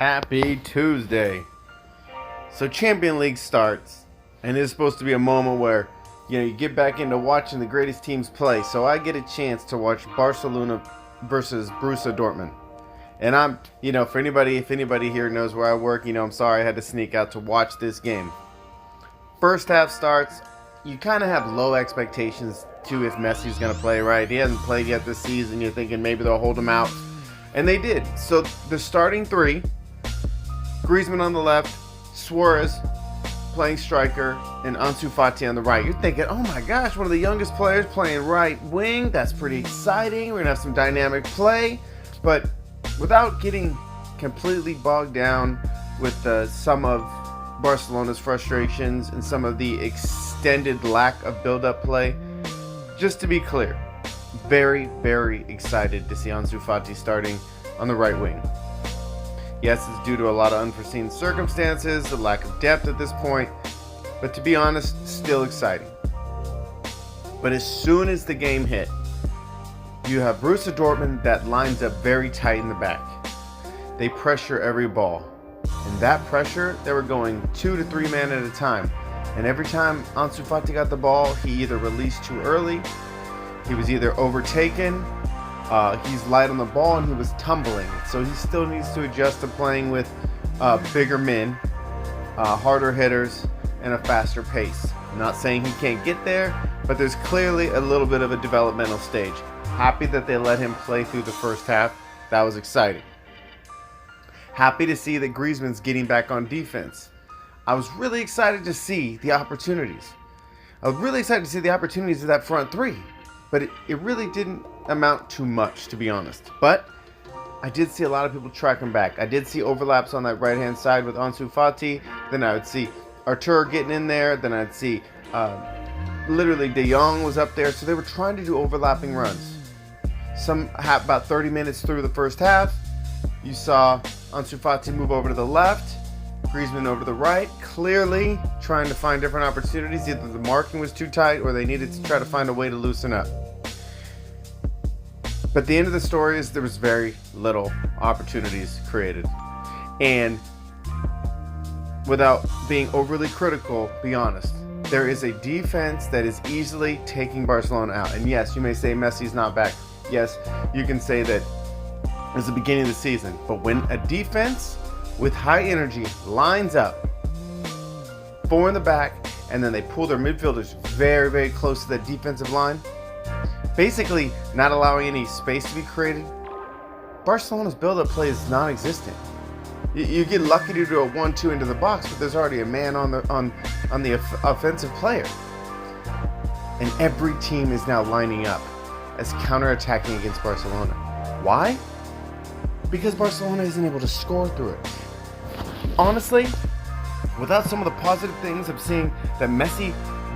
Happy Tuesday. So Champions League starts, and it's supposed to be a moment where you get back into watching the greatest teams play. So I get a chance to watch Barcelona versus Borussia Dortmund. And I'm, for anybody, if anybody here knows where I work, I'm sorry I had to sneak out to watch this game. First half starts, you kind of have low expectations too if Messi's going to play, right? He hasn't played yet this season. You're thinking maybe they'll hold him out. And they did. So the starting three, Griezmann on the left, Suarez playing striker, and Ansu Fati on the right. You're thinking, oh my gosh, one of the youngest players playing right wing. That's pretty exciting. We're going to have some dynamic play. But without getting completely bogged down with some of Barcelona's frustrations and some of the extended lack of build-up play, just to be clear, very, very excited to see Ansu Fati starting on the right wing. Yes, it's due to a lot of unforeseen circumstances, the lack of depth at this point, but to be honest, still exciting. But as soon as the game hit, you have Borussia Dortmund that lines up very tight in the back. They pressure every ball. And that pressure, they were going 2 to 3 men at a time. And every time Ansu Fati got the ball, he either released too early, he was either overtaken, he's light on the ball, and he was tumbling. So he still needs to adjust to playing with bigger men, harder hitters, and a faster pace. I'm not saying he can't get there, but there's clearly a little bit of a developmental stage. Happy that they let him play through the first half. That was exciting. Happy to see that Griezmann's getting back on defense. I was really excited to see the opportunities. I was really excited to see the opportunities of that front three. But it really didn't amount to much, to be honest. But I did see a lot of people tracking back. I did see overlaps on that right-hand side with Ansu Fati. Then I would see Artur getting in there. Then I'd see literally De Jong was up there. So they were trying to do overlapping runs. About 30 minutes through the first half, you saw Ansu Fati move over to the left, Griezmann over to the right, clearly trying to find different opportunities. Either the marking was too tight or they needed to try to find a way to loosen up. But the end of the story is there was very little opportunities created. And without being overly critical, be honest, there is a defense that is easily taking Barcelona out. And yes, you may say Messi's not back. Yes, you can say that it's the beginning of the season. But when a defense with high energy lines up, 4 in the back, and then they pull their midfielders very, very close to that defensive line, basically not allowing any space to be created, Barcelona's build-up play is non-existent. You get lucky to do a 1-2 into the box, but there's already a man on the offensive player. And every team is now lining up as counter-attacking against Barcelona. Why? Because Barcelona isn't able to score through it. Honestly, without some of the positive things of seeing that Messi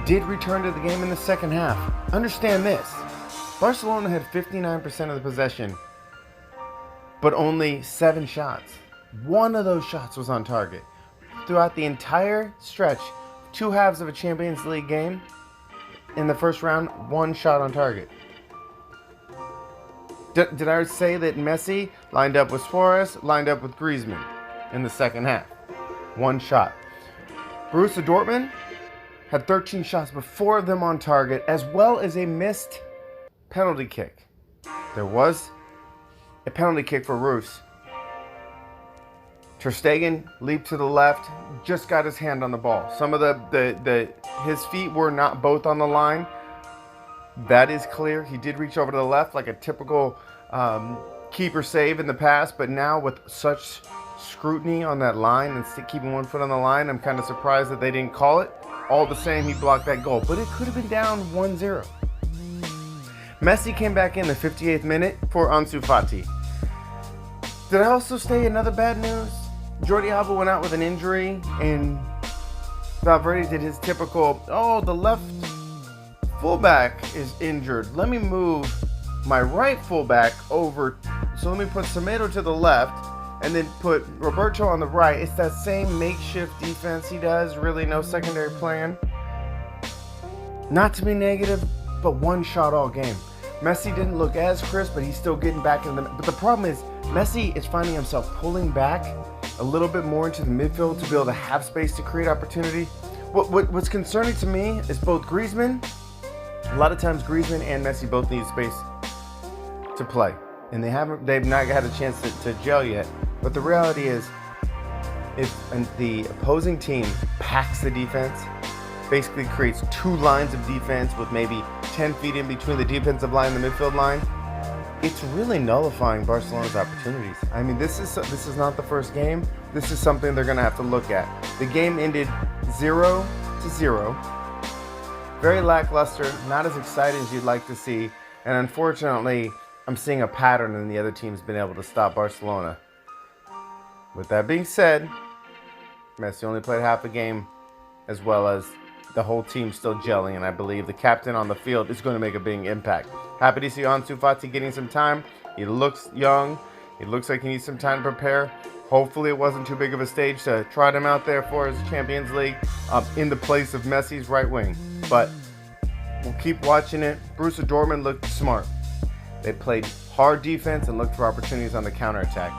did return to the game in the second half, understand this. Barcelona had 59% of the possession, but only 7 shots. One of those shots was on target. Throughout the entire stretch, 2 halves of a Champions League game, in the first round, 1 shot on target. Did I say that Messi lined up with Suarez, lined up with Griezmann in the second half? 1 shot. Borussia Dortmund had 13 shots, but 4 of them on target, as well as a missed penalty kick. There was a penalty kick for Roos. Ter Stegen leaped to the left, just got his hand on the ball. Some of his feet were not both on the line. That is clear. He did reach over to the left like a typical keeper save in the past, but now with such scrutiny on that line and keeping 1 foot on the line, I'm kind of surprised that they didn't call it. All the same, he blocked that goal, but it could have been down 1-0. Messi came back in the 58th minute for Ansu Fati. Did I also say another bad news? Jordi Alba went out with an injury, and Valverde did his typical, the left fullback is injured. Let me move my right fullback over. So let me put Semedo to the left and then put Roberto on the right. It's that same makeshift defense he does. Really no secondary plan. Not to be negative, but 1 shot all game. Messi didn't look as crisp, but he's still getting back in the... But the problem is, Messi is finding himself pulling back a little bit more into the midfield to be able to have space to create opportunity. What's concerning to me is both Griezmann. A lot of times Griezmann and Messi both need space to play, and they've not had a chance to gel yet. But the reality is, if the opposing team packs the defense, basically creates two lines of defense with maybe 10 feet in between the defensive line and the midfield line, it's really nullifying Barcelona's opportunities. I mean, this is not the first game. This is something they're going to have to look at. The game ended 0-0. Very lackluster, not as exciting as you'd like to see. And unfortunately, I'm seeing a pattern in the other team's been able to stop Barcelona. With that being said, Messi only played half a game, as well as the whole team still gelling, and I believe the captain on the field is going to make a big impact. Happy to see Ansu Fati getting some time. He looks young. He looks like he needs some time to prepare. Hopefully it wasn't too big of a stage to trot him out there for his Champions League in the place of Messi's right wing. But we'll keep watching it. Borussia Dortmund looked smart. They played hard defense and looked for opportunities on the counterattack.